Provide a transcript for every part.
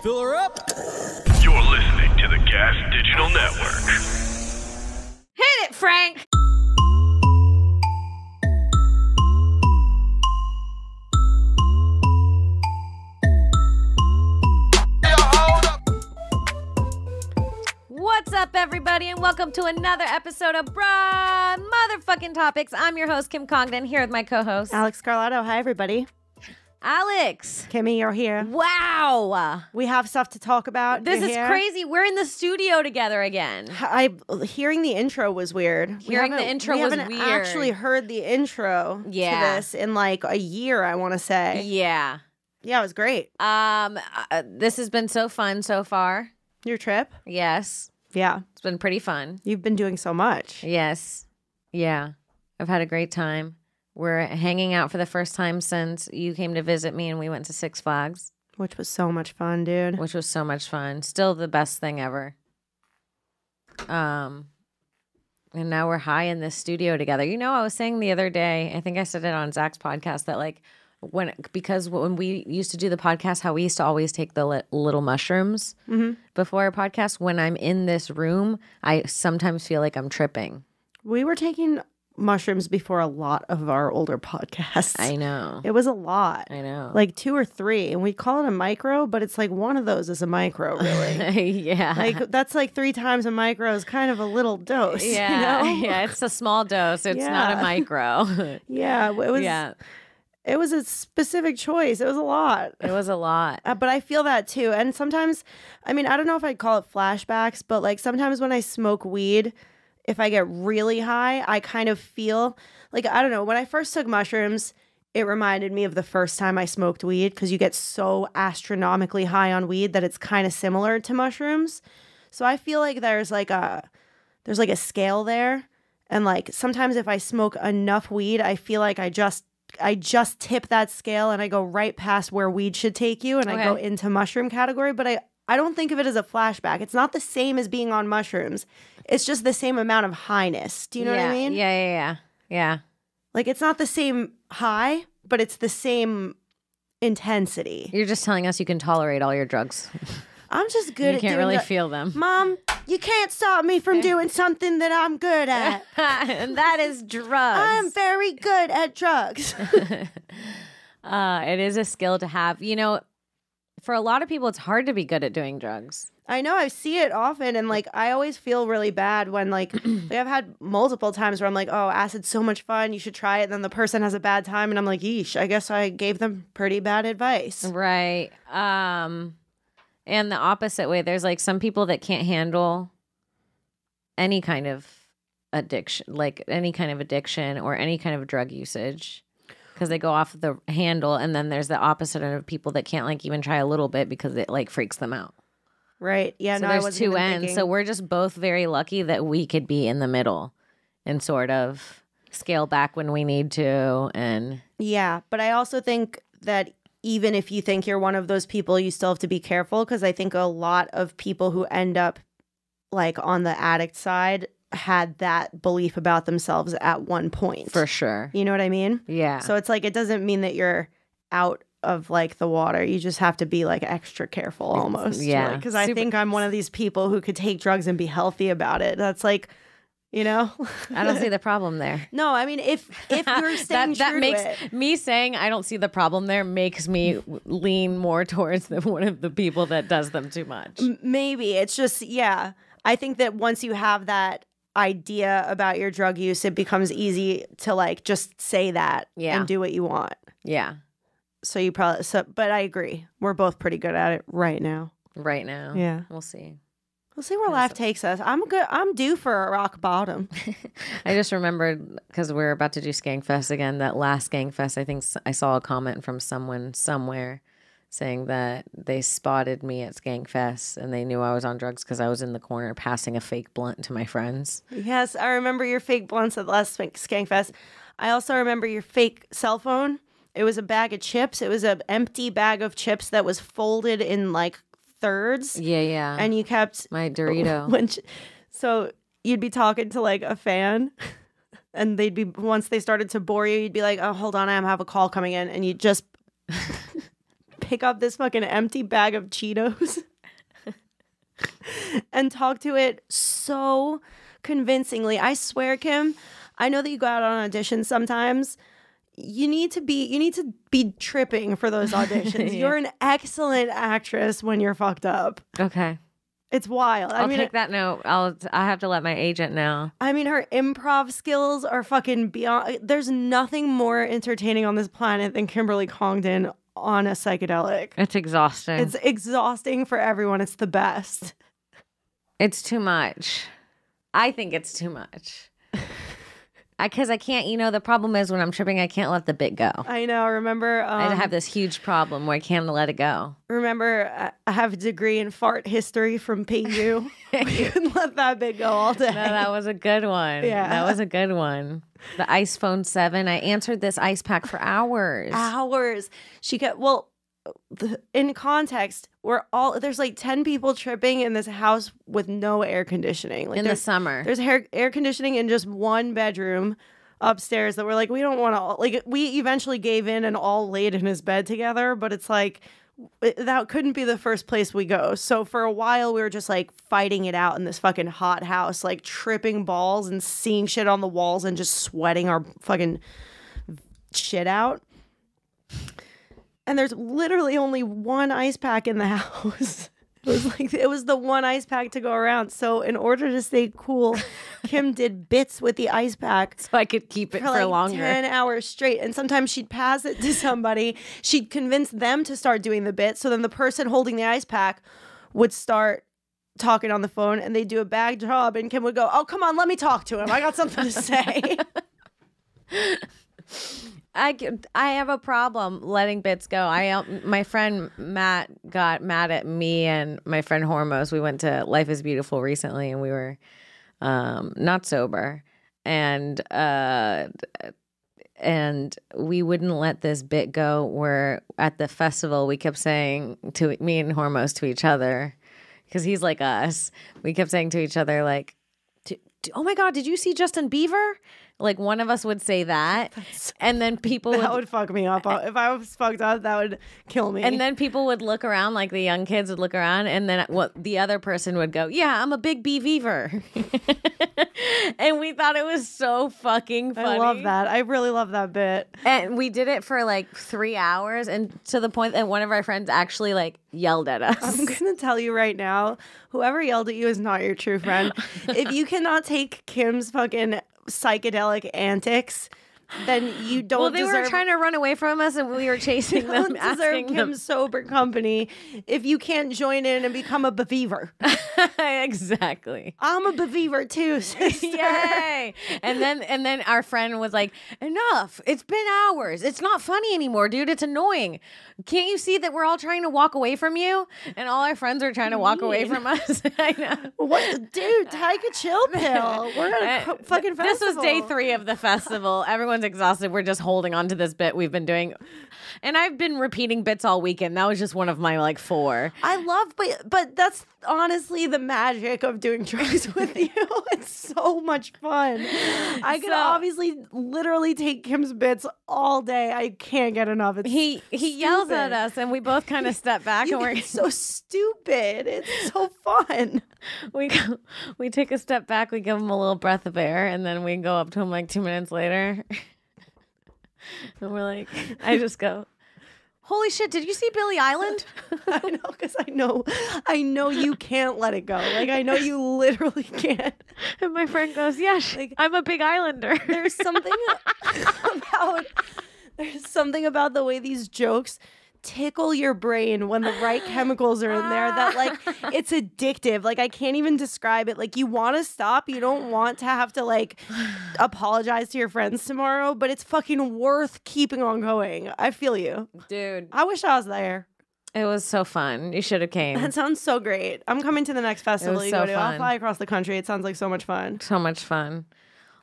Fill her up. You're listening to the Gas Digital Network. Hit it, Frank! What's up, everybody, and welcome to another episode of Bruh Motherfucking Topics. I'm your host, Kim Congdon, here with my co-host, Alex Scarlato. Hi, everybody. Alex. Kimmy, you're here. Wow. We have stuff to talk about. This is crazy. We're in the studio together again. Hearing the intro was weird. We haven't actually heard the intro to this in like a year, I want to say. Yeah. Yeah, it was great. This has been so fun so far. Your trip? Yes. Yeah. It's been pretty fun. You've been doing so much. Yes. Yeah. I've had a great time. We're hanging out for the first time since you came to visit me and we went to Six Flags. Which was so much fun, dude. Which was so much fun. Still the best thing ever. And now we're high in this studio together. You know, I was saying the other day, I think I said it on Zach's podcast, that like, because when we used to do the podcast, how we used to always take the little mushrooms before our podcast. When I'm in this room, I sometimes feel like I'm tripping. We were taking mushrooms before a lot of our older podcasts. I know. It was a lot. I know. Like 2 or 3. And we call it a micro, but it's like one of those is a micro, really. Yeah. Like that's like 3 times a micro is kind of a little dose. Yeah. You know? Yeah. It's a small dose. It's not a micro. Yeah. It was. Yeah. It was a specific choice. It was a lot. It was a lot. But I feel that too. And sometimes, I mean, I don't know if I'd call it flashbacks, but like sometimes when I smoke weed, if I get really high, I kind of feel like, I don't know, when I first took mushrooms, it reminded me of the first time I smoked weed because you get so astronomically high on weed that it's kind of similar to mushrooms. So I feel like there's like a scale there. And like sometimes if I smoke enough weed, I feel like I just tip that scale and I go right past where weed should take you and I go into mushroom category. But I don't think of it as a flashback. It's not the same as being on mushrooms. It's just the same amount of highness. Do you know what I mean? Yeah. Like it's not the same high, but it's the same intensity. You're just telling us you can tolerate all your drugs. I'm just good at doing. You can't really feel them. Mom, you can't stop me from doing something that I'm good at. And that is drugs. I'm very good at drugs. It is a skill to have. You know, for a lot of people, it's hard to be good at doing drugs. I know. I see it often. And like, I always feel really bad when like I've had multiple times where I'm like, oh, acid's so much fun. You should try it. And then the person has a bad time. And I'm like, yeesh, I guess I gave them pretty bad advice. Right. And the opposite way, there's like some people that can't handle any kind of addiction, or any kind of drug usage because they go off the handle. And then there's the opposite of people that can't like even try a little bit because it like freaks them out. Right. Yeah. So there's 2 ends. So we're just both very lucky that we could be in the middle and sort of scale back when we need to. And yeah. But I also think that even if you think you're one of those people, you still have to be careful because I think a lot of people who end up like on the addict side had that belief about themselves at one point. For sure. You know what I mean? Yeah. So it's like, it doesn't mean that you're out of like the water. You just have to be like extra careful almost. Yeah. Because I think I'm one of these people who could take drugs and be healthy about it. That's like, you know? I don't see the problem there. No, I mean, if you're staying that true makes to it. me saying I don't see the problem there makes me lean more towards one of the people that does them too much. Maybe. It's just, yeah. I think that once you have that idea about your drug use, it becomes easy to like just say that and do what you want. Yeah. So you probably, but I agree. We're both pretty good at it right now. Right now. Yeah. We'll see. We'll see where life takes us. I'm due for a rock bottom. I just remembered, because we're about to do Skankfest again, that last Skankfest, I think I saw a comment from someone somewhere saying that they spotted me at Skankfest and they knew I was on drugs because I was in the corner passing a fake blunt to my friends. Yes, I remember your fake blunts at the last Skankfest. I also remember your fake cell phone. It was a bag of chips. It was an empty bag of chips that was folded in like thirds. Yeah. And you kept my Dorito. So you'd be talking to like a fan and they'd be, once they started to bore you, you'd be like, oh, hold on, I have a call coming in. And you'd just pick up this fucking empty bag of Cheetos and talk to it so convincingly. I swear, Kim, I know that you go out on auditions sometimes. You need to be tripping for those auditions. You're an excellent actress when you're fucked up. Okay. It's wild. I'll take that note. I have to let my agent know. I mean, her improv skills are fucking beyond. There's nothing more entertaining on this planet than Kimberly Congdon on a psychedelic. It's exhausting. It's exhausting for everyone. It's the best. It's too much. I think it's too much. Because I can't, the problem is when I'm tripping, I can't let the bit go. I know. Remember? I have this huge problem where I can't let it go. Remember, I have a degree in fart history from PU. You couldn't let that bit go all day. No, that was a good one. Yeah. That was a good one. The Ice Phone 7. I answered this ice pack for hours. She kept, in context, there's like 10 people tripping in this house with no air conditioning. Like in the summer. There's air conditioning in just one bedroom upstairs that we're like, we don't want to, like, we eventually gave in and all laid in his bed together, but it's like, that couldn't be the first place we go. So for a while, we were just like fighting it out in this fucking hot house, like tripping balls and seeing shit on the walls and just sweating our fucking shit out. And there's literally only one ice pack in the house. It was the one ice pack to go around. So in order to stay cool, Kim did bits with the ice pack. So I could keep it for longer. 10 hours straight. And sometimes she'd pass it to somebody. She'd convince them to start doing the bit. So then the person holding the ice pack would start talking on the phone and they'd do a bad job. And Kim would go, oh, come on, let me talk to him. I got something to say. I have a problem letting bits go. My friend Matt got mad at me and my friend Hormos. We went to Life is Beautiful recently and we were not sober. And we wouldn't let this bit go where at the festival we kept saying to me and Hormos to each other, because he's like us, we kept saying to each other like, oh my God, did you see Justin Bieber? Like one of us would say that, and then people would fuck me up. If I was fucked up, that would kill me. And then people would look around, like the young kids would look around, and then what the other person would go, yeah, I'm a big Beaver. And we thought it was so fucking funny. I love that. I really love that bit. And we did it for like 3 hours, and to the point that one of our friends actually like yelled at us. I'm gonna tell you right now, whoever yelled at you is not your true friend. If you cannot take Kim's fucking psychedelic antics, then you don't. Well, they were trying to run away from us, and we were chasing them. You don't deserve Kim's sober company if you can't join in and become a beaver. Exactly. I'm a beaver too, sister. Yay! And then our friend was like, "Enough! It's been hours. It's not funny anymore, dude. It's annoying. Can't you see that we're all trying to walk away from you? And all our friends are trying to walk away from us." I know. What, dude? Take a chill pill. We're at a fucking festival. This was day 3 of the festival. Everyone's exhausted. We're just holding on to this bit we've been doing, and I've been repeating bits all weekend. That was just one of my like 4. I love, but that's honestly the magic of doing drugs with you. It's so much fun. I could obviously literally take Kim's bits all day. I can't get enough. He yells at us, and we both kind of step back, and we're so stupid. It's so fun. We take a step back. We give him a little breath of air, and then we go up to him like 2 minutes later. And we're like, I just go, holy shit, did you see Billie Island? I know, because I know you can't let it go. Like, I know you literally can't. And my friend goes, yeah, like, I'm a big Islander. There's something about the way these jokes tickle your brain when the right chemicals are in there that like it's addictive. Like I can't even describe it. Like you want to stop, you don't want to have to like apologize to your friends tomorrow, but it's fucking worth keeping on going. I feel you, dude. I wish I was there. It was so fun. You should have came. That sounds so great. I'm coming to the next festival you go to. I'll fly across the country. It sounds like so much fun. So much fun.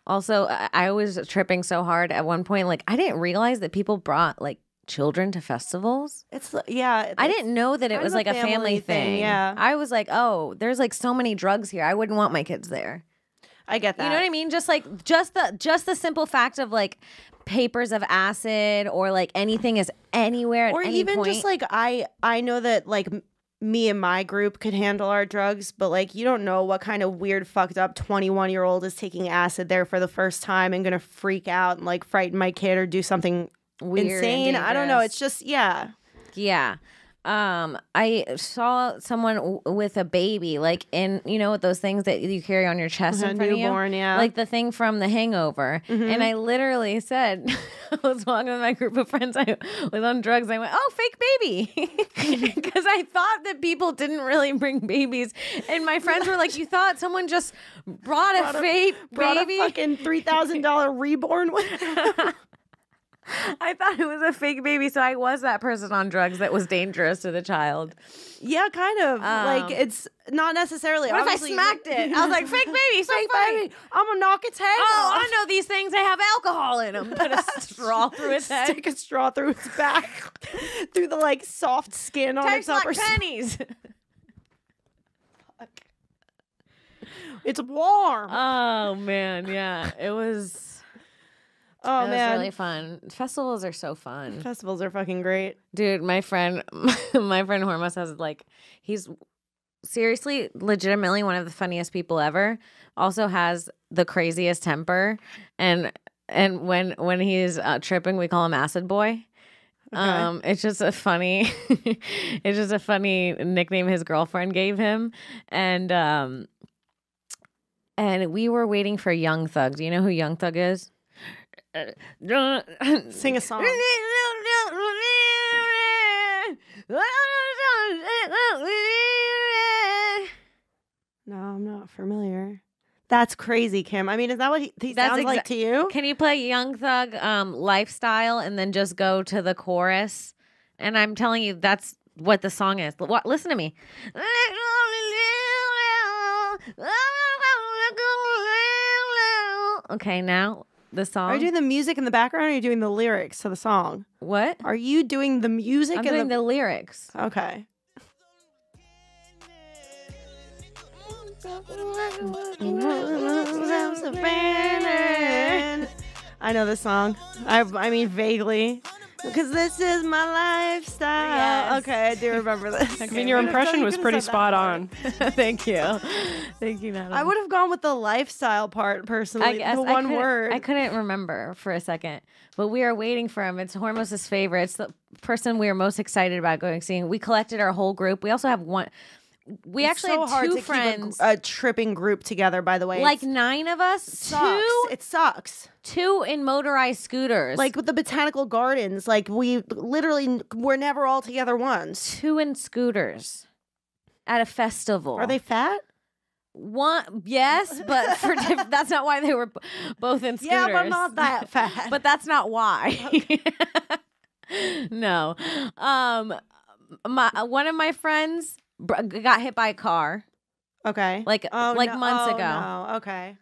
Also, I was tripping so hard at one point. Like I didn't realize that people brought like children to festivals. I didn't know that it was like a family thing. Yeah, I was like, oh, there's like so many drugs here. I wouldn't want my kids there. I get that. You know what I mean? Just the simple fact of like papers of acid or like anything is anywhere at or any even point. just like I know that like me and my group could handle our drugs, but like you don't know what kind of weird fucked up 21-year-old is taking acid there for the first time and gonna freak out and like frighten my kid or do something Weird insane. and I don't know. dangerous. It's just yeah. I saw someone with a baby, like in, you know, those things that you carry on your chest in front newborn, of you, yeah. like the thing from The Hangover. And I literally said, I was walking with my group of friends. I was on drugs. I went, "Oh, fake baby," because I thought that people didn't really bring babies. And my friends were like, "You thought someone just brought a fake baby? A fucking $3,000 reborn with." I thought it was a fake baby, so I was that person on drugs that was dangerous to the child. Yeah, kind of. Like it's not necessarily. What if I smacked it? I was like, "Fake baby, so Fake funny." baby. I'm gonna knock its head Oh, off. I know these things. They have alcohol in them. Put a straw through its head. Stick a straw through its back, through the like soft skin on Tastes its upper. like pennies. It's warm. Oh man, yeah, it was. Oh It man, was really fun. Festivals are so fun, festivals are fucking great. dude. My friend Hormos has like, he's seriously, legitimately one of the funniest people ever. Also has the craziest temper, and when he's tripping, we call him Acid Boy. Okay. It's just a funny, it's just a funny nickname his girlfriend gave him, and we were waiting for Young Thug. Do you know who Young Thug is? Sing a song. No, I'm not familiar. That's crazy, Kim. I mean, is that what he sounds like to you? Can you play Young Thug Lifestyle and then just go to the chorus? And I'm telling you, that's what the song is. Listen to me. Okay, now the song. Are you doing the music in the background or are you doing the lyrics to the song? What? Are you doing the music I'm and doing the lyrics. Okay. I know this song. I mean vaguely. Because this is my lifestyle. Yes. Okay, I do remember this. I mean, your impression was pretty spot on. Thank you. Thank you, Natalie. I would have gone with the lifestyle part personally. The one word. I couldn't remember for a second, but we are waiting for him. It's Hormos' favorite. It's the person we are most excited about going seeing. We collected our whole group. We also have one. We It's actually so have hard two to friends. keep a tripping group together, by the way. Like It's- 9 of us. sucks. It sucks. Two in motorized scooters. Like with the botanical gardens, like we're never all together once. 2 in scooters at a festival. Are they fat? One? Yes, but that's not why they were both in scooters. Yeah, but not that fat. But that's not why. No. One of my friends got hit by a car, okay. like months ago. No. Okay.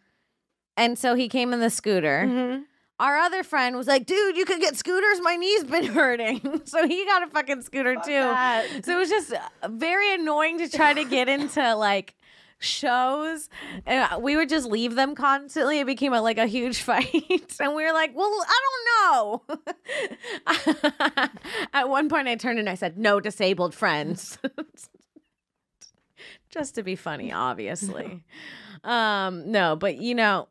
And so he came in the scooter. Mm-hmm. Our other friend was like, "Dude, you could get scooters. My knee's been hurting." So he got a fucking scooter too. that. So it was just very annoying to try to get into like shows, and we would just leave them constantly. It became like a huge fight, and we were like, "Well, I don't know." At one point, I turned and I said, "No disabled friends," just to be funny, obviously. No, but you know,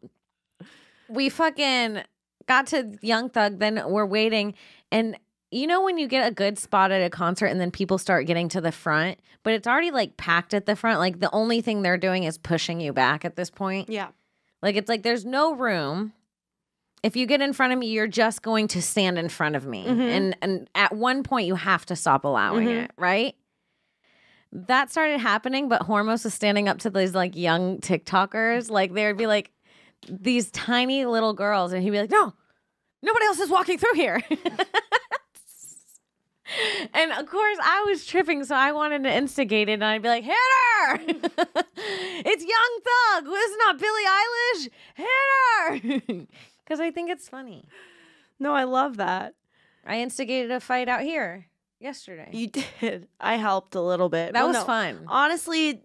we fucking got to Young Thug. Then we're waiting, and you know when you get a good spot at a concert and then people start getting to the front, but it's already like packed at the front. Like the only thing they're doing is pushing you back at this point. Yeah. Like it's like there's no room. If you get in front of me, you're just going to stand in front of me. And at one point you have to stop allowing it, right? That started happening, but Hormos was standing up to these like young TikTokers. Like there'd be like these tiny little girls, and he'd be like, "No, nobody else is walking through here." And of course, I was tripping, so I wanted to instigate it, and I'd be like, "Hit her! It's Young Thug. This is not Billie Eilish. Hit her!" Because I think it's funny. No, I love that. I instigated a fight out here yesterday. You did. I helped a little bit. That Well, was no. fun. Honestly,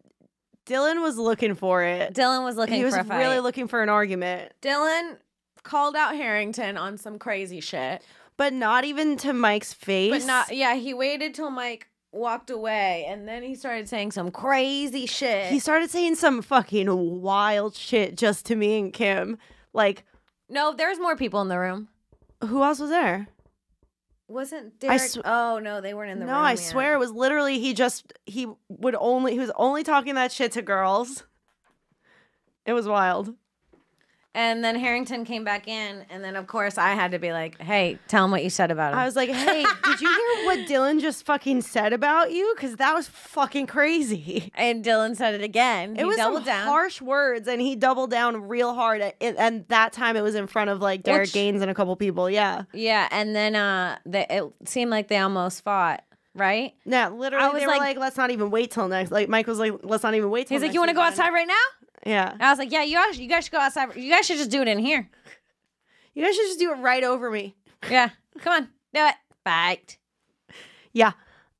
Dylan was looking for it. Dylan was looking He was for a fight. really looking for an argument. Dylan called out Harrington on some crazy shit. But not even to Mike's face. But not, yeah, he waited till Mike walked away and then he started saying some crazy shit. He started saying some fucking wild shit just to me and Kim. Like, no, there's more people in the room. who else was there? Wasn't Derek? Oh no, they weren't in the room. No, I yet. swear it was literally he was only talking that shit to girls. It was wild. And then Harrington came back in, and then of course I had to be like, "Hey, tell him what you said about him." I was like, "Hey, did you hear what Dylan just fucking said about you? Because that was fucking crazy." And Dylan said it again. It was some harsh words, and he doubled down real hard. And that time it was in front of like Derek Gaines and a couple people. Yeah, yeah. And then it seemed like they almost fought. Right? Yeah, literally. They were like, "Let's not even wait till next." Like Mike was like, "Let's not even wait till." He's like, "You want to go outside right now?" Yeah. I was like, "Yeah, you guys should go outside. You guys should just do it in here. You guys should just do it right over me." Yeah, come on, do it. Fight. Yeah.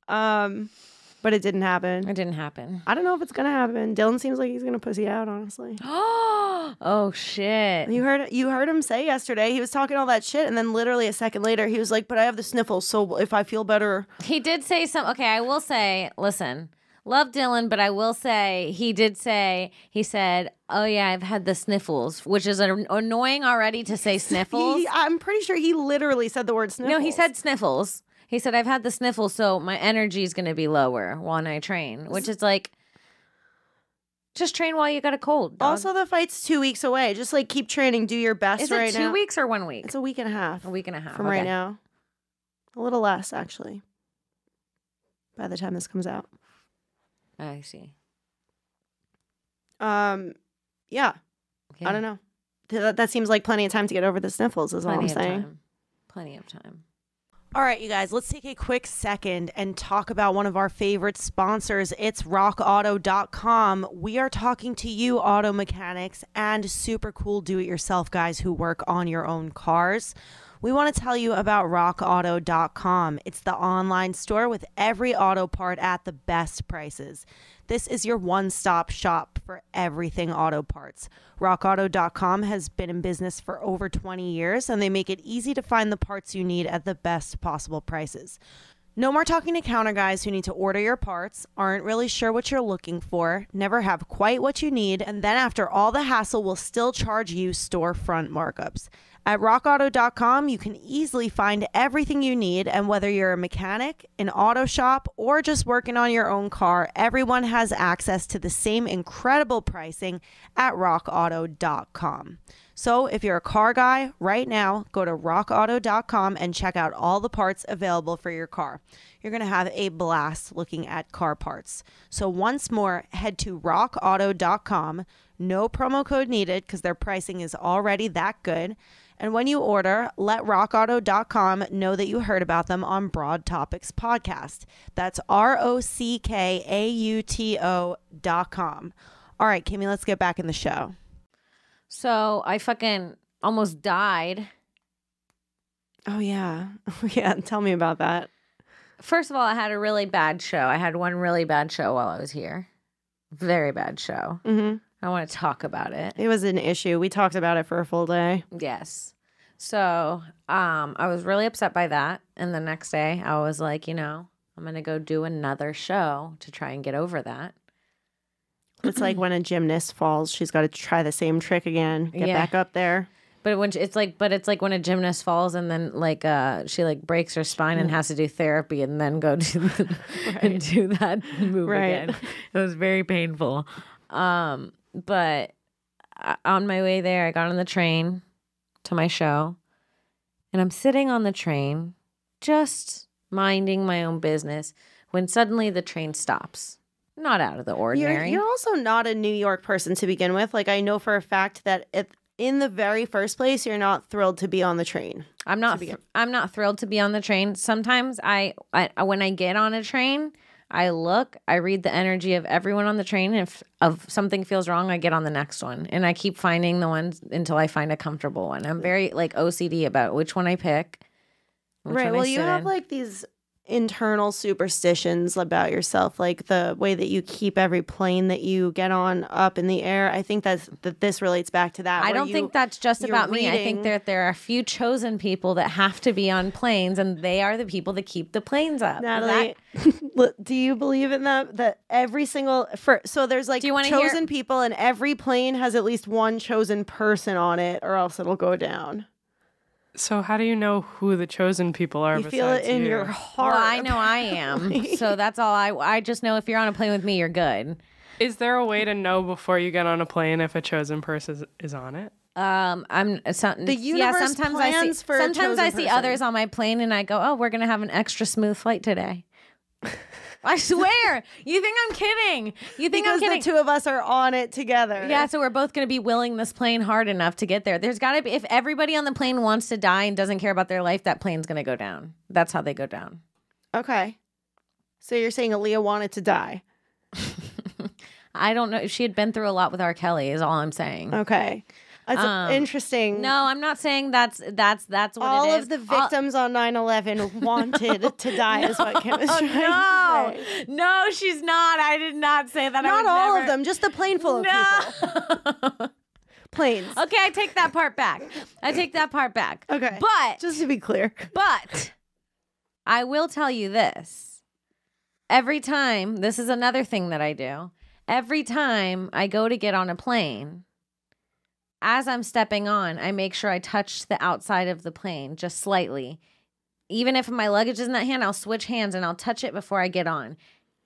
But it didn't happen. It didn't happen. I don't know if it's gonna happen. Dylan seems like he's gonna pussy out, honestly. Oh shit! You heard him say yesterday. He was talking all that shit, and then literally a second later, he was like, "But I have the sniffles, so if I feel better." He did say some. Okay, I will say. Listen, love Dylan, but I will say he did say he said, "Oh yeah, I've had the sniffles," which is annoying already to say sniffles. I'm pretty sure he literally said the word sniffles. No, he said sniffles. He said, "I've had the sniffles, so my energy is going to be lower when I train," which is like, just train while you got a cold, dog. Also, the fight's 2 weeks away. Just like keep training, do your best right now. Is it 2 weeks or 1 week? It's a week and a half. A week and a half from right now. A little less, actually. By the time this comes out. I see. Yeah. I don't know. That seems like plenty of time to get over the sniffles, is all I'm saying. Plenty of time. All right, you guys, let's take a quick second and talk about one of our favorite sponsors. It's rockauto.com. We are talking to you auto mechanics and super cool do-it-yourself guys who work on your own cars. We want to tell you about rockauto.com. It's the online store with every auto part at the best prices. This is your one-stop shop for everything auto parts. RockAuto.com has been in business for over 20 years, and they make it easy to find the parts you need at the best possible prices. No more talking to counter guys who need to order your parts, aren't really sure what you're looking for, never have quite what you need, and then after all the hassle will still charge you storefront markups. At rockauto.com, you can easily find everything you need, and whether you're a mechanic, an auto shop, or just working on your own car, everyone has access to the same incredible pricing at rockauto.com. So if you're a car guy, right now, go to rockauto.com and check out all the parts available for your car. You're going to have a blast looking at car parts. So once more, head to rockauto.com. No promo code needed because their pricing is already that good. And when you order, let rockauto.com know that you heard about them on Broad Topics podcast. That's rockauto.com. All right, Kimmy, let's get back in the show. So I fucking almost died. Oh, yeah. Yeah, tell me about that. First of all, I had a really bad show. I had one really bad show while I was here. Very bad show. Mm-hmm. I want to talk about it. It was an issue. We talked about it for a full day. Yes. So I was really upset by that. And the next day I was like, I'm going to go do another show to try and get over that. It's like when a gymnast falls, she's got to try the same trick again, get back up there. But it's like when a gymnast falls and then she breaks her spine and has to do therapy and then go do and do that move again. It was very painful. But on my way there, I got on the train to my show, and I'm sitting on the train, just minding my own business, when suddenly the train stops. Not out of the ordinary. You're also not a New York person to begin with. Like, I know for a fact that in the very first place, you're not thrilled to be on the train. I'm not thrilled to be on the train. Sometimes I when I get on a train, I read the energy of everyone on the train. If something feels wrong, I get on the next one. And I keep finding the ones until I find a comfortable one. I'm very OCD about which one I pick. Right. Well, you have these internal superstitions about yourself, like the way that you keep every plane that you get on up in the air. I think that this relates back to that. I don't think that's just about me. I think that there are a few chosen people that have to be on planes, and they are the people that keep the planes up. Natalie, do you believe in that? That every single so there's like chosen people, and every plane has at least one chosen person on it, or else it'll go down. So how do you know who the chosen people are? You feel it in your heart. Well, I know I am. So that's all. I just know if you're on a plane with me, you're good. Is there a way to know before you get on a plane if a chosen person is on it? The universe sometimes I see others on my plane and I go, oh, we're gonna have an extra smooth flight today. I swear. You think I'm kidding? You think I'm kidding? Because the two of us are on it together. Yeah, so we're both going to be willing this plane hard enough to get there. There's got to be, if everybody on the plane wants to die and doesn't care about their life, that plane's going to go down. That's how they go down. Okay. So you're saying Aaliyah wanted to die? I don't know. If she had been through a lot with R. Kelly is all I'm saying. Okay. That's interesting. No, I'm not saying that's what all it is. Of the victims on 9/11 wanted to die is what Kim is trying to say. No, she's not. I did not say that. Not all of them, just the plane full of people. Planes. Okay, I take that part back. Okay. But just to be clear. But I will tell you this. Every time, this is another thing that I do. Every time I go to get on a plane, as I'm stepping on, I make sure I touch the outside of the plane just slightly. Even if my luggage is in that hand, I'll switch hands and I'll touch it before I get on.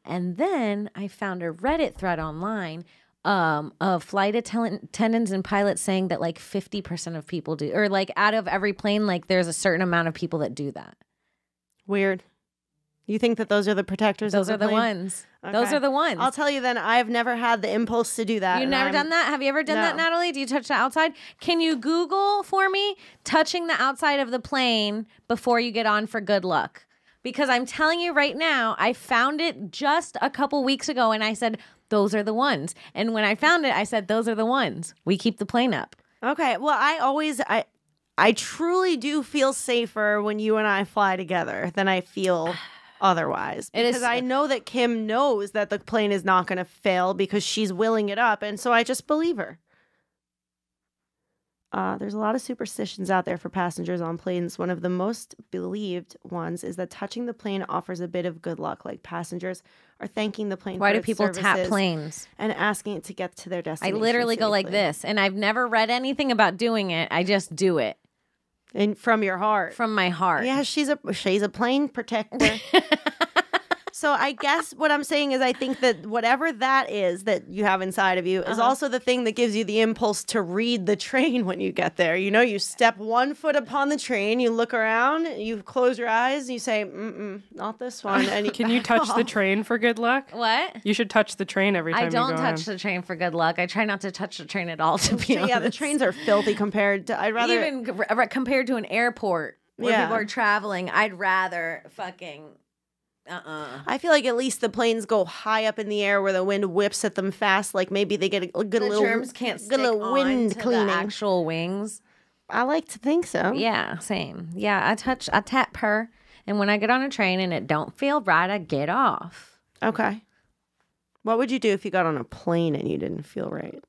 And then I found a Reddit thread online of flight attendants and pilots saying that like 50% of people do, or like out of every plane, like there's a certain amount of people that do that. Weird. You think that those are the protectors? Those of the are the plane? ones. Okay. Those are the ones. I'll tell you then, I've never had the impulse to do that. You've never done that? Have you ever done that, Natalie? Do you touch the outside? Can you Google for me touching the outside of the plane before you get on for good luck? Because I'm telling you right now, I found it just a couple weeks ago and I said, those are the ones. And when I found it, I said, those are the ones. We keep the plane up. Okay. Well, I truly do feel safer when you and I fly together than I feel otherwise, because I know that Kim knows that the plane is not going to fail because she's willing it up, and so I just believe her. There's a lot of superstitions out there for passengers on planes. One of the most believed ones is that touching the plane offers a bit of good luck. Like passengers are thanking the plane. Why for do its people tap services planes and asking it to get to their destination? I literally go like safely. this, and I've never read anything about doing it. I just do it. And from your heart. From my heart. Yeah, she's a plane protector. So I guess what I'm saying is I think that whatever that is that you have inside of you is also the thing that gives you the impulse to read the train when you get there. You know, you step one foot upon the train, you look around, you close your eyes, and you say, not this one. And Can you touch the train for good luck? What? You should touch the train every time you go on. I don't touch the train for good luck. I try not to touch the train at all, to be honest. Yeah, the trains are filthy compared to, I'd rather... Even compared to an airport where people are traveling, I'd rather fucking... I feel like at least the planes go high up in the air where the wind whips at them fast. Like maybe they get a good little germs can't stick little wind to cleaning. The actual wings. I like to think so. Yeah, same. Yeah, I tap her, and when I get on a train and it don't feel right, I get off. Okay. What would you do if you got on a plane and you didn't feel right?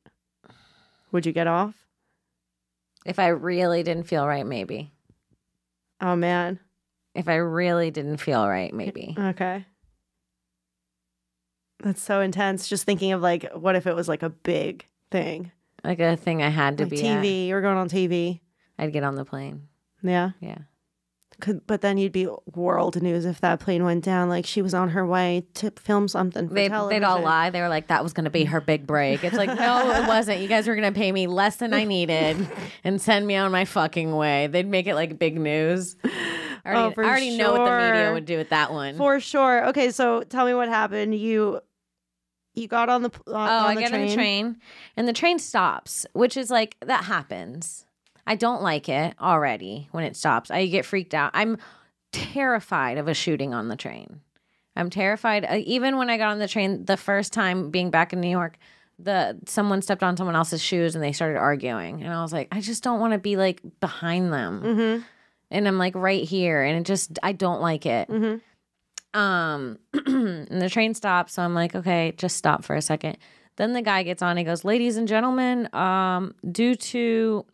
Would you get off? If I really didn't feel right, maybe. Oh man. If I really didn't feel right, maybe. Okay. That's so intense. Just thinking of like, what if it was like a big thing? Like a thing I had to like be TV. at. You're going on TV. I'd get on the plane. Yeah? Yeah. But then you'd be world news if that plane went down. Like she was on her way to film something for television. They'd all lie. They were like, that was going to be her big break. It's like, no, it wasn't. You guys were going to pay me less than I needed and send me on my fucking way. They'd make it like big news. I already know what the media would do with that one. For sure. Okay, so tell me what happened. You got on the I get on the train, and the train stops, which is like, that happens. I don't like it already when it stops. I get freaked out. I'm terrified of a shooting on the train. I'm terrified. Even when I got on the train the first time being back in New York, someone stepped on someone else's shoes and they started arguing. And I was like, I just don't want to be like behind them. Mm-hmm. And I'm like right here. And I don't like it. Mm-hmm. And the train stops. So I'm like, okay, just stop for a second. Then the guy gets on. He goes, ladies and gentlemen, due to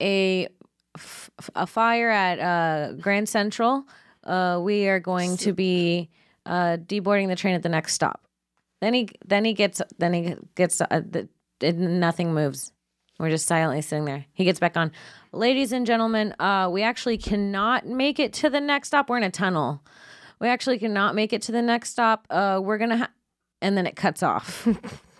a fire at Grand Central, we are going to be deboarding the train at the next stop. Then he gets nothing moves. We're just silently sitting there. He gets back on. Ladies and gentlemen, we actually cannot make it to the next stop. We're in a tunnel. We actually cannot make it to the next stop. We're gonna and then it cuts off.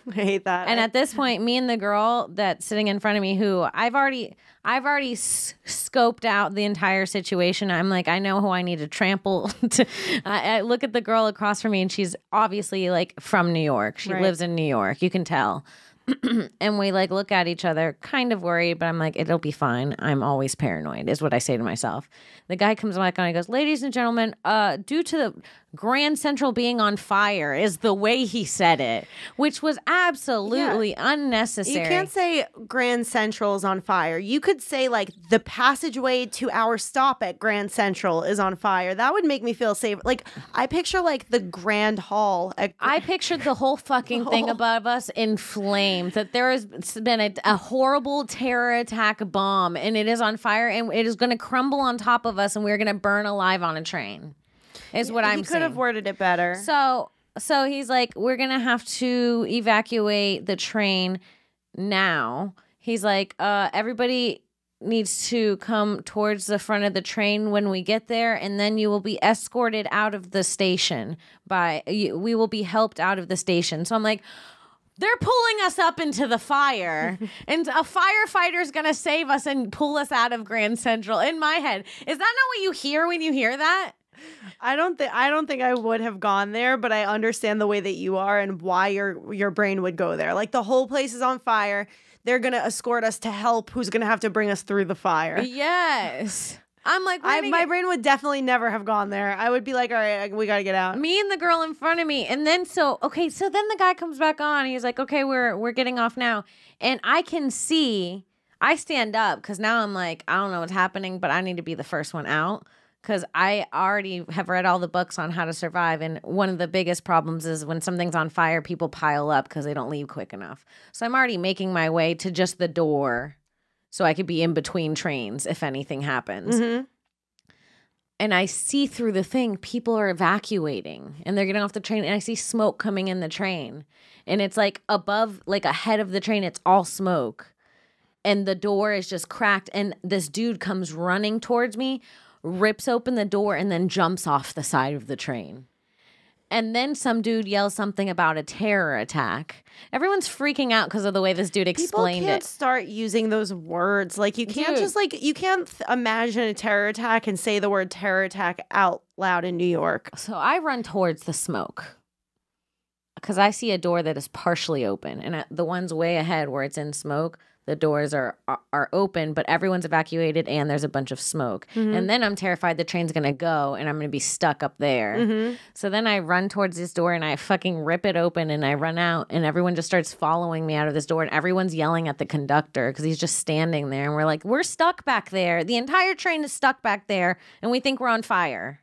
I hate that. And at this point, me and the girl that's sitting in front of me, who I've already scoped out the entire situation. I'm like, I know who I need to trample. I look at the girl across from me, and she's obviously like from New York. She lives in New York. You can tell. And we like look at each other, kind of worried, but I'm like, it'll be fine. I'm always paranoid, is what I say to myself. The guy comes back on and he goes, ladies and gentlemen, due to the Grand Central being on fire, is the way he said it, which was absolutely unnecessary. You can't say Grand Central is on fire. You could say like the passageway to our stop at Grand Central is on fire. That would make me feel safe. Like I picture like the Grand Hall. I pictured the whole fucking thing above us in flames, that there has been a horrible terror attack bomb and it is on fire and it is going to crumble on top of us and we're going to burn alive on a train. Is what I'm saying. He could have worded it better. So he's like, we're going to have to evacuate the train now. He's like, everybody needs to come towards the front of the train when we get there, and then you will be escorted out of the station. We will be helped out of the station. So I'm like, they're pulling us up into the fire, and a firefighter is going to save us and pull us out of Grand Central. In my head, is that not what you hear when you hear that? I don't think I would have gone there, but I understand the way that you are and why your brain would go there. Like the whole place is on fire. They're going to escort us to help who's going to have to bring us through the fire. Yes. I'm like, my brain would definitely never have gone there. I would be like, all right, we got to get out. Me and the girl in front of me. And then so then the guy comes back on. He's like, okay, we're getting off now. And I can see, I stand up because now I'm like, I don't know what's happening, but I need to be the first one out. Because I already have read all the books on how to survive. And one of the biggest problems is when something's on fire, people pile up because they don't leave quick enough. So I'm already making my way to just the door so I could be in between trains if anything happens. Mm-hmm. And I see through the thing, people are evacuating and they're getting off the train. And I see smoke coming in the train. And it's like above, like ahead of the train, it's all smoke. And the door is just cracked. And this dude comes running towards me, rips open the door, and then jumps off the side of the train. And then some dude yells something about a terror attack. Everyone's freaking out because of the way this dude explained it. People can't start using those words. Like you can't just like, you can't imagine a terror attack and say the word terror attack out loud in New York. So I run towards the smoke because I see a door that is partially open. And the ones way ahead where it's in smoke, the doors are open, but everyone's evacuated and there's a bunch of smoke. Mm-hmm. And then I'm terrified the train's going to go and I'm going to be stuck up there. Mm-hmm. So then I run towards this door and I fucking rip it open and I run out and everyone just starts following me out of this door and everyone's yelling at the conductor because he's just standing there. And we're like, we're stuck back there. The entire train is stuck back there and we think we're on fire.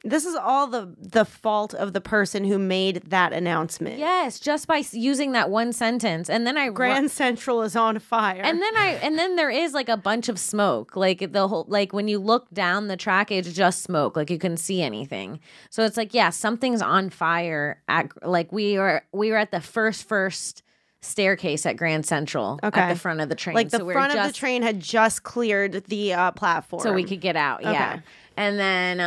This is all the fault of the person who made that announcement. Yes, just by using that one sentence. And then Grand Central is on fire. And then there is like a bunch of smoke. Like the whole, like when you look down the track, it's just smoke. Like you couldn't see anything. So it's like, yeah, something's on fire. Like we were at the first staircase at Grand Central at the front of the train. Like the front of the train had just cleared the platform. So we could get out, yeah. And then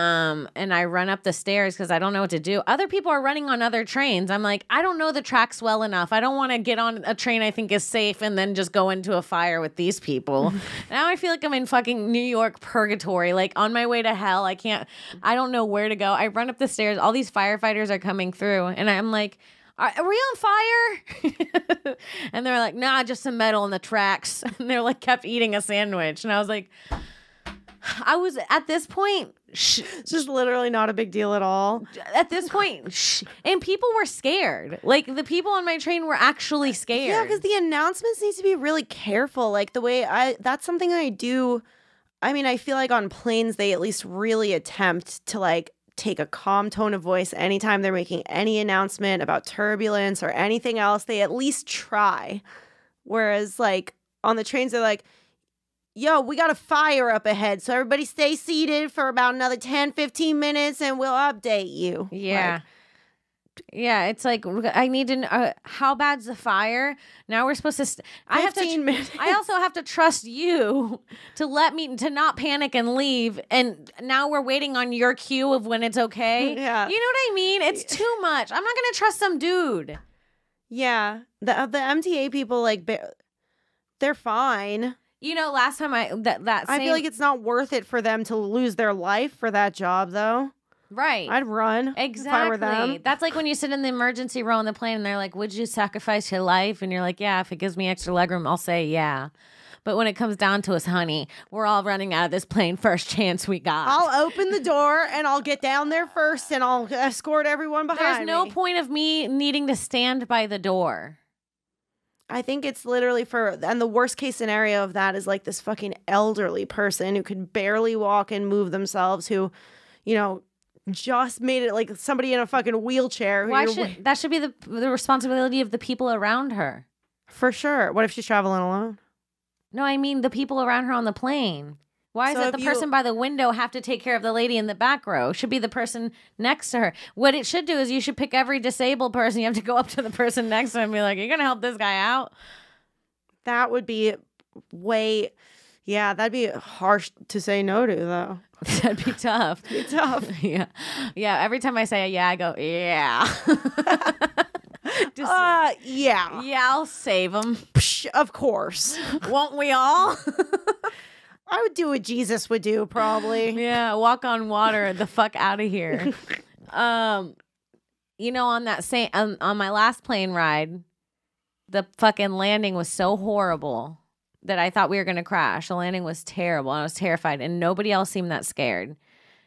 and I run up the stairs because I don't know what to do. Other people are running on other trains. I'm like, I don't know the tracks well enough. I don't want to get on a train I think is safe and then just go into a fire with these people. Now I feel like I'm in fucking New York purgatory, like on my way to hell. I don't know where to go. I run up the stairs. All these firefighters are coming through. And I'm like, are we on fire? And they're like, nah, just some metal in the tracks. And they're like, kept eating a sandwich. And I was like, I was at this point, it's just literally not a big deal at all. At this point, and people were scared. Like the people on my train were actually scared. Yeah, because the announcements need to be really careful. Like the way that's something I do. I mean, I feel like on planes, they at least really attempt to like take a calm tone of voice anytime they're making any announcement about turbulence or anything else. They at least try. Whereas like on the trains, they're like, yo, we got a fire up ahead. So everybody stay seated for about another 10, 15 minutes and we'll update you. Yeah. Yeah, it's like I need to know how bad's the fire. Now we're supposed to. I have to. 15 minutes. I also have to trust you to let me to not panic and leave. And now we're waiting on your cue of when it's okay. Yeah, you know what I mean. It's too much. I'm not gonna trust some dude. Yeah, the MTA people like they're fine. You know, last time I feel like it's not worth it for them to lose their life for that job though. Right. I'd run. Exactly. If I were them. That's like when you sit in the emergency row on the plane and they're like, would you sacrifice your life? And you're like, yeah, if it gives me extra legroom, I'll say yeah. But when it comes down to us, honey, we're all running out of this plane first chance we got. I'll open the door and I'll get down there first and I'll escort everyone behind There's no me. point of me needing to stand by the door. I think it's literally and the worst case scenario of that is like this fucking elderly person who could barely walk and move themselves who, you know, just made it like somebody in a fucking wheelchair. That should be the responsibility of the people around her. For sure. What if she's traveling alone? No, I mean the people around her on the plane. Why So does the person by the window have to take care of the lady in the back row? It should be the person next to her. What it should do is you should pick every disabled person. You have to go up to the person next to him and be like, are you going to help this guy out? That would be that'd be harsh to say no to though. That'd be tough. It'd be tough. Yeah. Yeah. Every time I say yeah, I go, yeah. Yeah. Yeah, I'll save him. Psh, of course. Won't we all? I would do what Jesus would do, probably. Yeah, walk on water the fuck out of here. You know, on that same on my last plane ride, the fucking landing was so horrible that I thought we were gonna crash. The landing was terrible. I was terrified, and nobody else seemed that scared.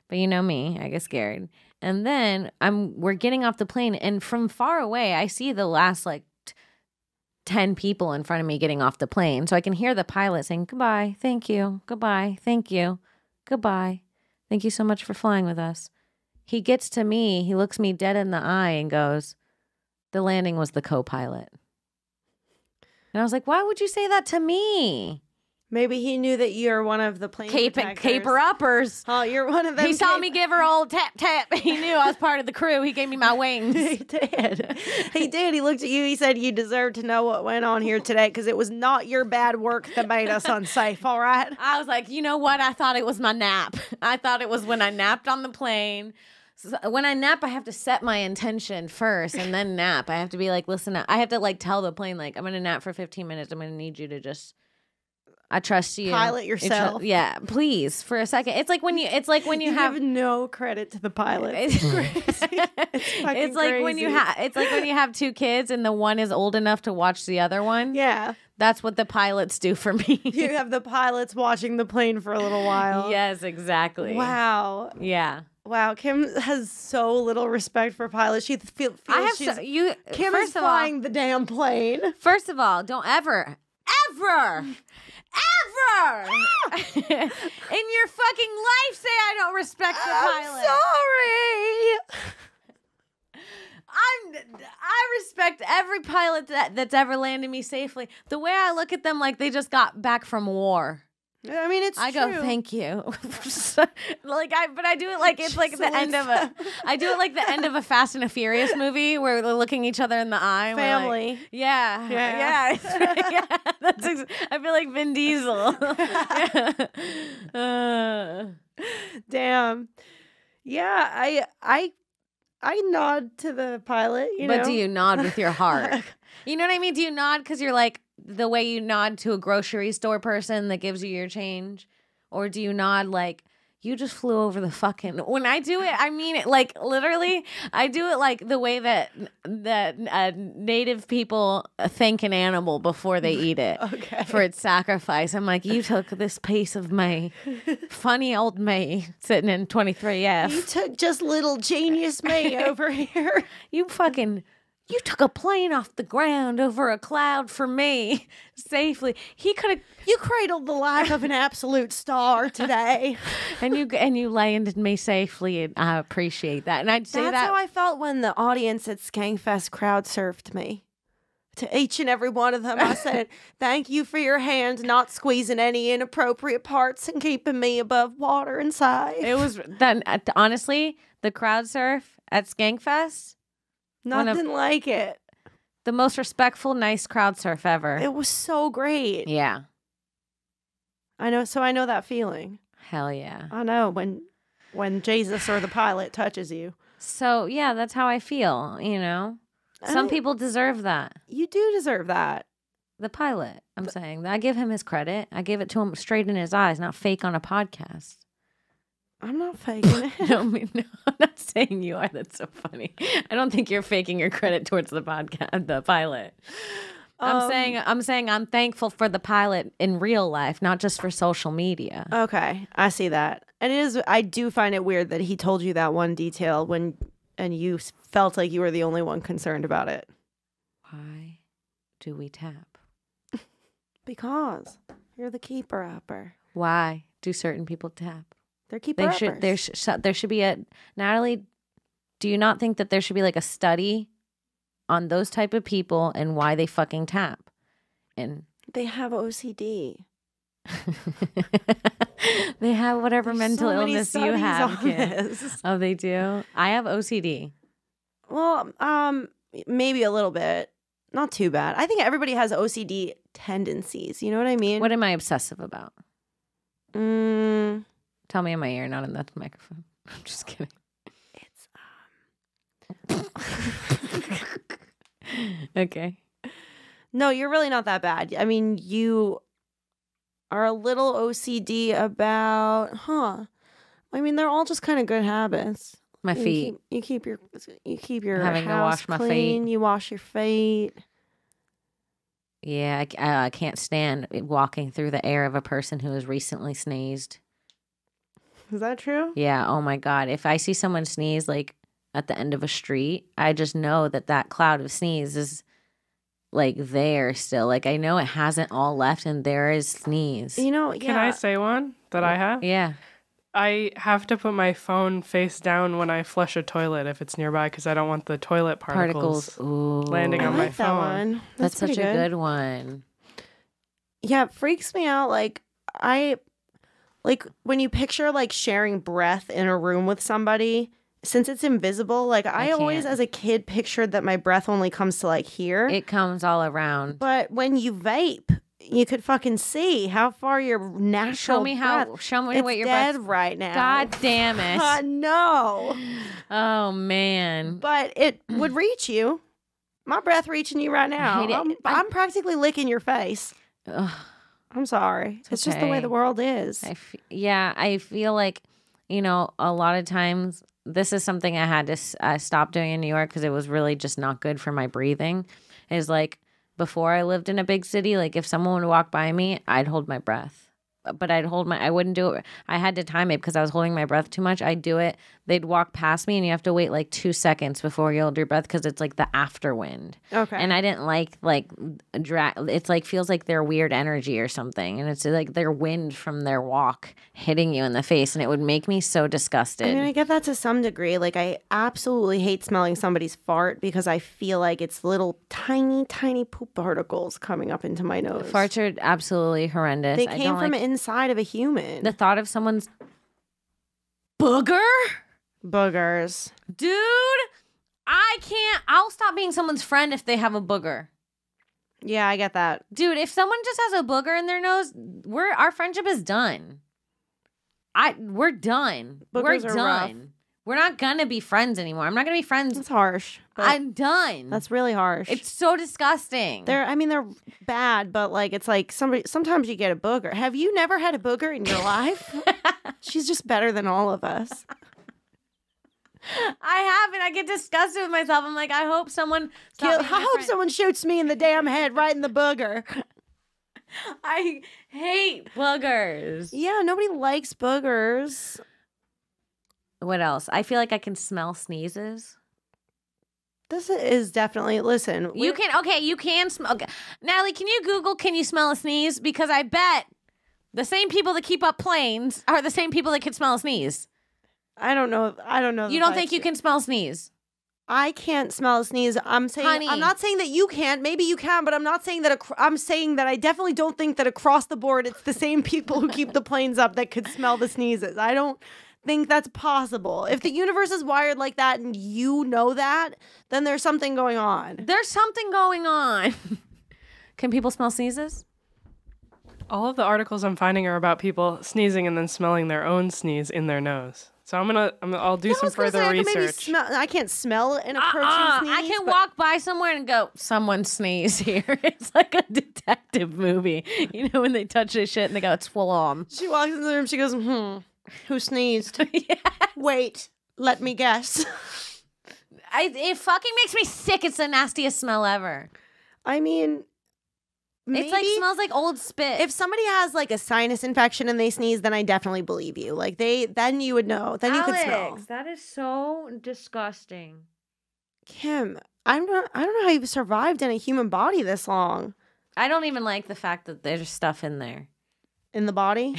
But you know me, I get scared. And then we're getting off the plane, and from far away, I see the last like 10 people in front of me getting off the plane. So I can hear the pilot saying, goodbye, thank you, goodbye, thank you, goodbye. Thank you so much for flying with us. He gets to me, he looks me dead in the eye and goes, the landing was the co-pilot. And I was like, why would you say that to me? Maybe he knew that you're one of the plane caper-uppers. Oh, you're one of them. He saw me give her old tap, tap. He knew I was part of the crew. He gave me my wings. He did. He did. He looked at you. He said, you deserve to know what went on here today because it was not your bad work that made us unsafe, all right? I was like, you know what? I thought it was my nap. I thought it was when I napped on the plane. So when I nap, I have to set my intention first and then nap. I have to be like, listen, I have to like tell the plane, like, I'm going to nap for 15 minutes. I'm going to need you to just... I trust you. Pilot yourself. Yeah, please, for a second. It's like when you have give no credit to the pilot. It's crazy. It's like when you have two kids and the one is old enough to watch the other one. Yeah. That's what the pilots do for me. You have the pilots watching the plane for a little while. Yes, exactly. Wow. Yeah. Wow, Kim has so little respect for pilots. She feels Kim is flying the damn plane. First of all, don't ever in your fucking life say I don't respect the pilot. Sorry. I respect every pilot that's ever landed me safely. The way I look at them like they just got back from war. I mean, it's I true. go, thank you. But I do it like it's like the end of I do it like the end of a Fast and a Furious movie where they're looking each other in the eye. Family. Like, yeah. Yeah. I feel like Vin Diesel. Damn. Yeah, I nod to the pilot, But do you nod with your heart? You know what I mean? Do you nod because you're like the way you nod to a grocery store person that gives you your change? Or do you nod like you just flew over the fucking... When I do it, I mean it like literally. I do it like the way that native people thank an animal before they eat it for its sacrifice. I'm like, you took this piece of me, funny old me, sitting in 23F. You took just little genius me over here. You fucking... You took a plane off the ground over a cloud for me safely. He could have. You cradled the life of an absolute star today. And you landed me safely, and I appreciate that. And I'd say That's how I felt when the audience at Skankfest crowd surfed me. To each and every one of them, I said, "Thank you for your hand not squeezing any inappropriate parts and keeping me above water and safe." it was that. Honestly, the crowd surf at Skankfest, Nothing like it. the most respectful, nice crowd surf ever. It was so great. Yeah, I know. So I know that feeling. hell yeah. I know when Jesus or the pilot touches you. So yeah, that's how I feel. You know, some people deserve that. You do deserve that. The pilot, I'm saying. I give him his credit. I give it to him straight in his eyes, not fake on a podcast. I'm not faking it. No, I'm not saying you are. That's so funny. I don't think you're faking your credit towards the podcast, the pilot. I'm saying I'm thankful for the pilot in real life, not just for social media. Okay, I see that. And I do find it weird that he told you that one detail and you felt like you were the only one concerned about it. Why do we tap? Because you're the keeper upper. Why do certain people tap? They're keeper uppers. There should be a Natalie. Do you not think that there should be like a study on those type of people and why they fucking tap? And they have OCD. They have whatever There's mental so many illness you studies have, on kid. this. Oh, they do? I have OCD. Well, maybe a little bit. Not too bad. I think everybody has OCD tendencies. You know what I mean? What am I obsessive about? Tell me in my ear, not in that microphone. I'm just kidding. It's Okay. No, you're really not that bad. I mean, you are a little OCD about, I mean, they're all just kind of good habits. My feet. You keep your Having to house wash my clean. feet. You wash your feet. Yeah, I can't stand walking through the air of a person who has recently sneezed. Is that true? Yeah, oh my God. If I see someone sneeze like at the end of a street, I just know that cloud of sneeze is like there still. Like I know it hasn't all left and there is sneeze. You know, Can I say one that I have? Yeah. I have to put my phone face down when I flush a toilet if it's nearby because I don't want the toilet particles Ooh. landing I on like my that phone. one. That's such pretty a good one. Yeah, it freaks me out. Like when you picture like sharing breath in a room with somebody, since it's invisible, like I always can't. as a kid pictured that my breath only comes to like here. It comes all around. But when you vape, you could fucking see how far your natural Show me breath, what your dead breath. right now. God damn it. I know. Oh man. But it would reach you. My breath reaching you right now. hate it. I'm practically licking your face. Ugh. I'm sorry. It's just the way okay. the world is. I feel like, a lot of times this is something I had to stop doing in New York because it was really just not good for my breathing. Is like before I lived in a big city, like if someone would walk by me, I'd hold my breath. But I wouldn't do it. I had to time it because I was holding my breath too much. I'd do it. They'd walk past me and you have to wait like 2 seconds before you hold your breath because it's like the afterwind. Okay. And I didn't like it's like feels like their weird energy or something. And it's like their wind from their walk hitting you in the face. And it would make me so disgusted. I mean, I get that to some degree. Like, I absolutely hate smelling somebody's fart because I feel like it's little tiny, tiny poop particles coming up into my nose. Farts are absolutely horrendous. They I came don't from like inside of a human. the thought of someone's booger. Boogers. Dude, I'll stop being someone's friend if they have a booger. Yeah, I get that. Dude, if someone just has a booger in their nose, our friendship is done. We're done. Boogers We're are done. rough. We're not gonna be friends anymore. I'm not gonna be friends. It's harsh. but I'm done. That's really harsh. It's so disgusting. They're bad, but like it's like sometimes you get a booger. Have you never had a booger in your life? She's just better than all of us. I haven't. I get disgusted with myself. I'm like, I hope someone. I hope someone shoots me in the damn head right in the booger. I hate boogers. Yeah, nobody likes boogers. What else? I feel like I can smell sneezes. This is definitely, listen. You can smell. Okay. Natalie, can you Google, can you smell a sneeze? Because I bet the same people that keep up planes are the same people that can smell a sneeze. I don't know. You don't think you can smell a sneeze? I can't smell a sneeze. I'm saying, Honey. I'm not saying that you can't. Maybe you can, but I'm not saying that. I'm saying that I definitely don't think that across the board, it's the same people who keep the planes up that could smell the sneezes. I don't think that's possible. If the universe is wired like that and you know that, then there's something going on. There's something going on. Can people smell sneezes? All of the articles I'm finding are about people sneezing and then smelling their own sneeze in their nose. So I'll do some further research. I can't smell an approaching sneeze. I can walk by somewhere and go, someone sneeze here. It's like a detective movie. You know, when they touch their shit and they go, it's full on. She walks into the room, she goes, who sneezed? Yes. Wait, let me guess. It fucking makes me sick. It's the nastiest smell ever. I mean, maybe, it's like smells like old spit. if somebody has like a sinus infection and they sneeze, then I definitely believe you. Like then you would know. Then you could smell. That is so disgusting. Kim, I don't know how you've survived in a human body this long. I don't even like the fact that there's stuff in there. In the body?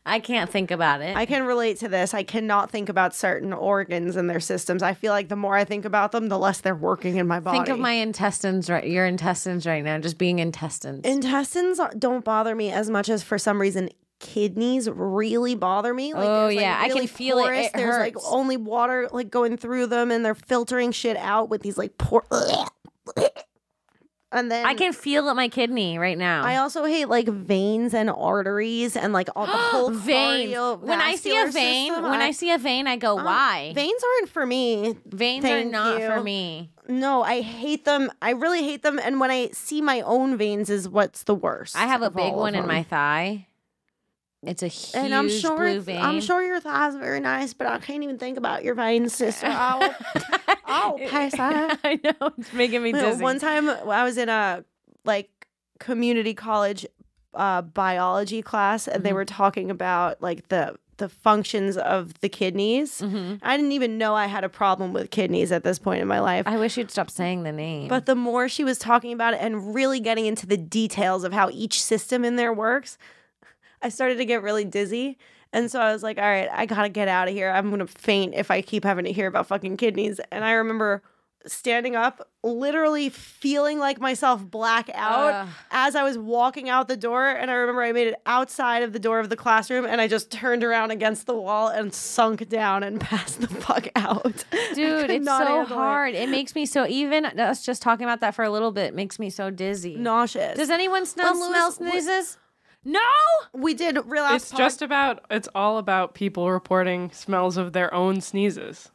I can't think about it. I can relate to this. I cannot think about certain organs and their systems. I feel like the more I think about them, the less they're working in my body. Think of my intestines, right? Your intestines right now, just being intestines. Intestines don't bother me as much as, for some reason, kidneys really bother me. Like, oh there's, like, yeah, really I can feel porous. it. There's Hurts. like only water like going through them, and they're filtering shit out with these like and then I can feel it my kidney right now. I also hate like veins and arteries and like all the whole veins. When I see a vein, I go, why? Veins aren't for me. Veins are not for me. No, I hate them. I really hate them. And when I see my own veins is what's the worst. I have a of big all one of in them. my thigh. It's a huge And I'm sure blue vein. I'm sure your thigh's very nice, but I can't even think about your veins, sister. I'll pass out. I know, it's making me dizzy. One time I was in a like community college biology class, and they were talking about like the functions of the kidneys. I didn't even know I had a problem with kidneys at this point in my life. I wish you'd stop saying the name. But the more she was talking about it and really getting into the details of how each system in there works, I started to get really dizzy. And so I was like, all right, I gotta get out of here. I'm gonna faint if I keep having to hear about fucking kidneys. And I remember standing up, literally feeling like myself black out as I was walking out the door. And I remember I made it outside of the door of the classroom, and I just turned around against the wall and sunk down and passed the fuck out. Dude, it's so hard. It makes me so, even us just talking about that for a little bit makes me so dizzy. Nauseous. Does anyone smell sneezes? No! We did realize It's all about people reporting smells of their own sneezes.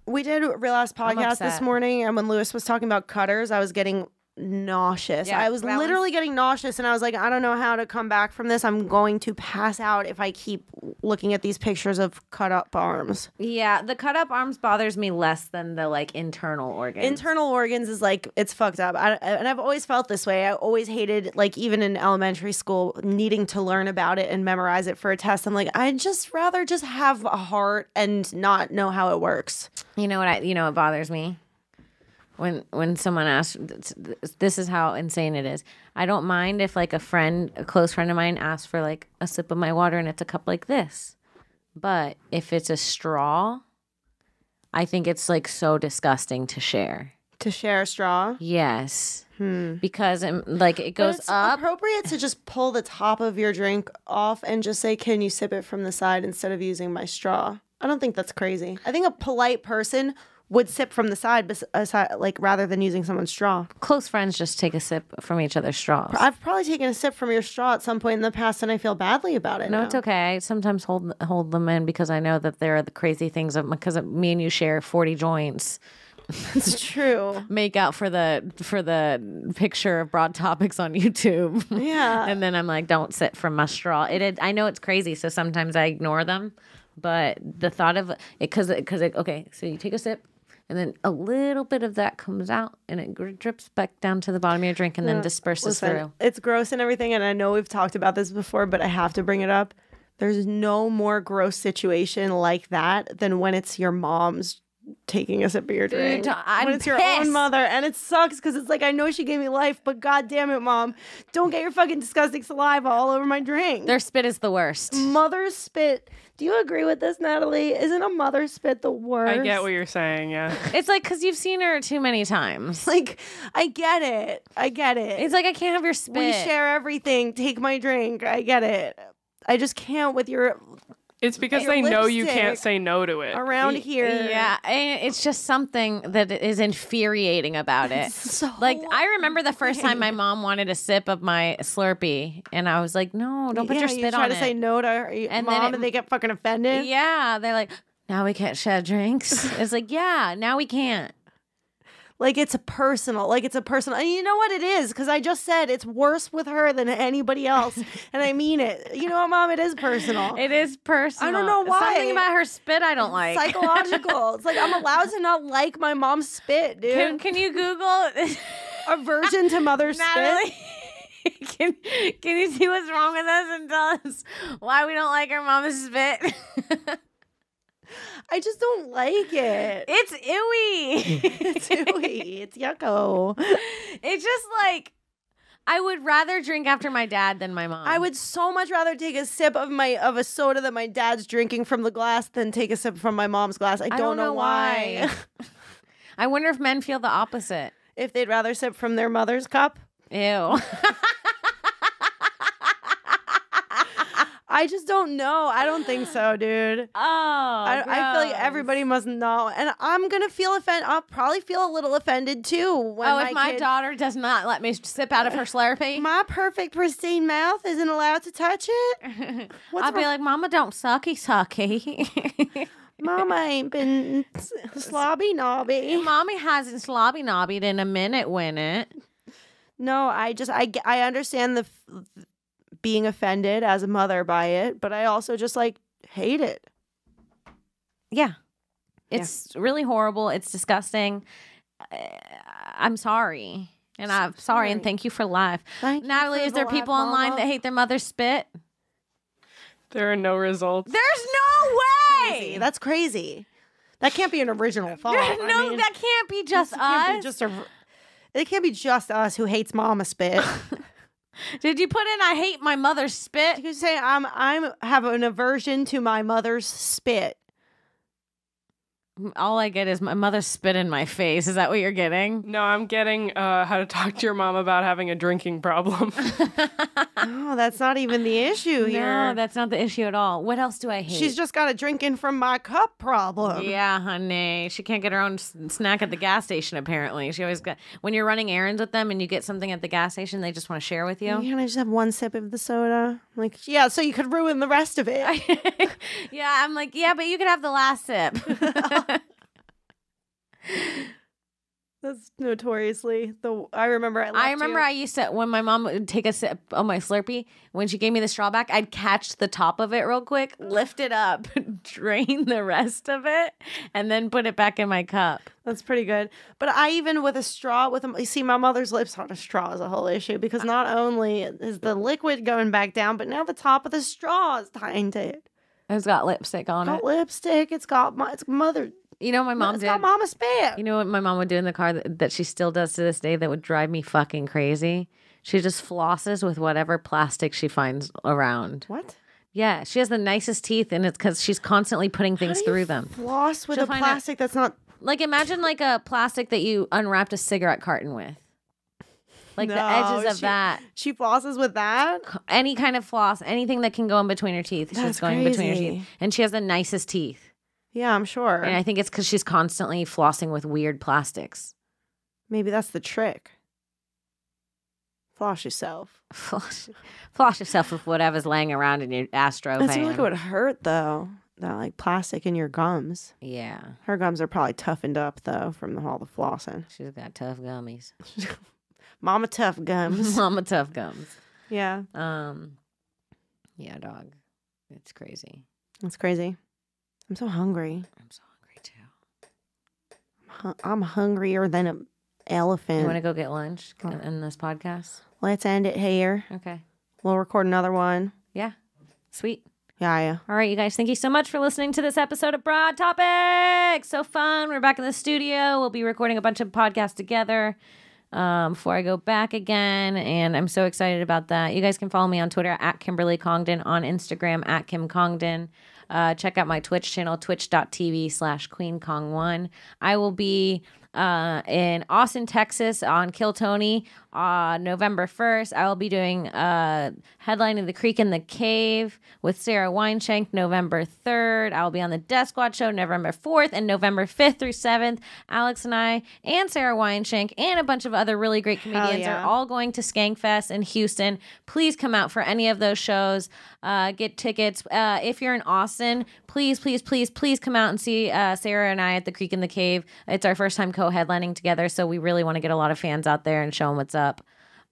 We did Real Ass podcast this upset. morning, and when Lewis was talking about cutters, I was getting nauseous. Yeah, I was literally getting nauseous, and I was like, I don't know how to come back from this. I'm going to pass out if I keep looking at these pictures of cut up arms. Yeah, the cut up arms bothers me less than the like internal organs. Internal organs is like, it's fucked up. And I've always felt this way. I always hated, like, even in elementary school, needing to learn about it and memorize it for a test. I'm like, I'd just rather just have a heart and not know how it works. You know what bothers me? When someone asks, this is how insane it is. I don't mind if like a close friend of mine asks for like a sip of my water and it's a cup like this. But if it's a straw, I think it's like so disgusting to share. To share a straw? Yes. Because like it goes it's up. Appropriate to just pull the top of your drink off and just say, can you sip it from the side instead of using my straw? I don't think that's crazy. I think a polite person would sip from the side, like rather than using someone's straw. Close friends just take a sip from each other's straws. I've probably taken a sip from your straw at some point in the past, and I feel badly about it. No, now. it's okay. I sometimes hold them in because I know that there are the crazy things because me and you share 40 joints. It's true. Make out for the picture of Broad Topics on YouTube. Yeah. And then I'm like, don't sip from my straw. I know it's crazy, so sometimes I ignore them. But the thought of it, because okay, so you take a sip, and then a little bit of that comes out, and it drips back down to the bottom of your drink, and then disperses through. It's gross and everything, and I know we've talked about this before, but I have to bring it up. There's no more gross situation like that than when it's your mom's taking a sip of your drink. I'm when it's your pissed. own mother. And it sucks because it's like, I know she gave me life, but God damn it, Mom. Don't get your fucking disgusting saliva all over my drink. Their spit is the worst. Mother's spit. Do you agree with this, Natalie? Isn't a mother's spit the worst? I get what you're saying, yeah. It's like because you've seen her too many times. Like, I get it. It's like I can't have your spit. We share everything. Take my drink. I get it. I just can't with your It's because your they know you lipstick can't say no to it. around here. Yeah, and it's just something that is infuriating about it. So Like, I remember the first time my mom wanted a sip of my Slurpee, and I was like, no, don't put your spit you try on to it. say no to her, And Mom, then and they get fucking offended. Yeah, they're like, now we can't share drinks. It's like, yeah, now we can't. Like it's a personal. And you know what it is? Because I just said it's worse with her than anybody else. And I mean it. You know what, Mom? It is personal. It is personal. I don't know why. Something about her spit I don't like. Psychological. It's like I'm allowed to not like my mom's spit, dude. Can you Google Aversion to mother's Natalie? spit? Can you see what's wrong with us and tell us why we don't like our mama's spit? I just don't like it. It's ewy. It's ooey. It's yucko. It's just like I would rather drink after my dad than my mom. I would so much rather take a sip of a soda that my dad's drinking from the glass than take a sip from my mom's glass. I don't know why. I wonder if men feel the opposite. If they'd rather sip from their mother's cup. Ew. I just don't know. I don't think so, dude. I feel like everybody must know. And I'm going to feel offended. I'll probably feel a little offended too. When if my daughter does not let me sip out of her Slurpee? My perfect, pristine mouth isn't allowed to touch it? I'll be like, Mama, don't sucky. Mama ain't been slobby knobby. Mommy hasn't slobby knobbied in a minute, win it. No, I understand the being offended as a mother by it, but I also just like hate it. Yeah. It's really horrible. It's disgusting. I'm sorry. And I'm sorry and thank you for life. Natalie, is there people online that hate their mother's spit? There are no results. There's no way. That's crazy. That can't be an original thought. That can't be just us. It can't be just us who hates mama spit. Did you put in I hate my mother's spit? You say I'm have an aversion to my mother's spit. All I get is my mother spit in my face. Is that what you're getting? No, I'm getting how to talk to your mom about having a drinking problem. Oh, that's not even the issue here. No, that's not the issue at all. What else do I hate? She's just got a drinking from my cup problem. Yeah, honey. She can't get her own snack at the gas station, apparently. She always got... When you're running errands with them and you get something at the gas station, they just want to share with you. Can I just have one sip of the soda? I'm like, yeah, so you could ruin the rest of it. Yeah, I'm like, yeah, but you could have the last sip. That's notoriously I remember I used to, when my mom would take a sip of my Slurpee, when she gave me the straw back, I'd catch the top of it real quick, lift it up, drain the rest of it, and then put it back in my cup. That's pretty good. But I even with a straw, you see, my mother's lips on a straw is a whole issue because not only is the liquid going back down, but now the top of the straw is tainted. It's got lipstick on it. It's got lipstick. It's mother. You know what my mom did? It's got mama spit. You know what my mom would do in the car that she still does to this day that would drive me fucking crazy? She just flosses with whatever plastic she finds around. What? Yeah, she has the nicest teeth, and it's because she's constantly putting things through them. Floss with a plastic that's not... Like, imagine like a plastic that you unwrapped a cigarette carton with. Like the edges of that. She flosses with that? Any kind of floss, anything that can go in between her teeth. She's going in between her teeth. And she has the nicest teeth. Yeah, I'm sure. And I think it's because she's constantly flossing with weird plastics. Maybe that's the trick. Floss yourself. Floss yourself with whatever's laying around in your Astro That van. seems like it would hurt, though. That like plastic in your gums. Yeah. Her gums are probably toughened up, though, from all the flossing. She's got tough gummies. Mama tough gums. Mama tough gums. Yeah. Yeah, dog. It's crazy. That's crazy. I'm so hungry. I'm so hungry, too. I'm hungrier than an elephant. You want to go get lunch in this podcast? Let's end it here. Okay. We'll record another one. Yeah. Sweet. Yeah. All right, you guys, thank you so much for listening to this episode of Broad Topics. So fun. We're back in the studio. We'll be recording a bunch of podcasts together before I go back again, and I'm so excited about that. You guys can follow me on Twitter at Kimberly Congdon, on Instagram at Kim Congdon. Check out my Twitch channel, twitch.tv/QueenKong1. I will be in Austin, Texas on Kill Tony November 1st. I will be doing headlining The Creek and the Cave with Sarah Weinshank November 3rd. I will be on the Death Squad show November 4th and November 5th through 7th. Alex and I and Sarah Weinshank and a bunch of other really great comedians are all going to Skankfest in Houston. Please come out for any of those shows. Get tickets. If you're in Austin, please come out and see Sarah and I at The Creek and the Cave. It's our first time co-headlining together, so we really want to get a lot of fans out there and show them what's up.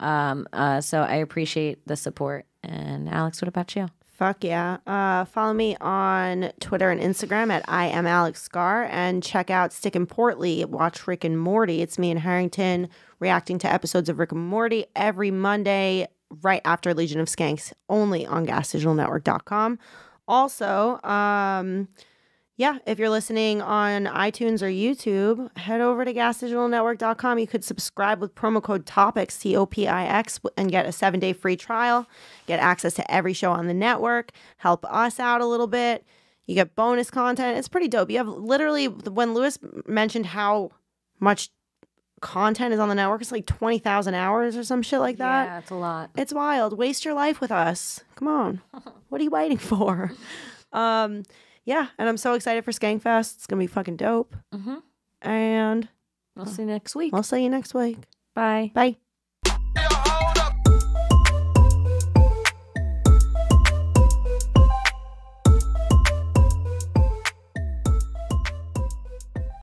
So I appreciate the support. And Alex, what about you? Fuck yeah. Follow me on Twitter and Instagram at I am Alex Scar, and check out Stick and Portly. Watch Rick and Morty. It's me and Harrington reacting to episodes of Rick and Morty every Monday right after Legion of Skanks, only on GasDigitalNetwork.com. Also, if you're listening on iTunes or YouTube, head over to GasDigitalNetwork.com. You could subscribe with promo code TOPIX, TOPIX, and get a 7-day free trial. Get access to every show on the network. Help us out a little bit. You get bonus content. It's pretty dope. You have literally, when Lewis mentioned how much content is on the network, it's like 20,000 hours or some shit like that. Yeah, it's a lot. It's wild. Waste your life with us. Come on. What are you waiting for? Yeah, and I'm so excited for Skankfest. It's going to be fucking dope. And We'll see you next week. I'll see you next week. Bye. Bye.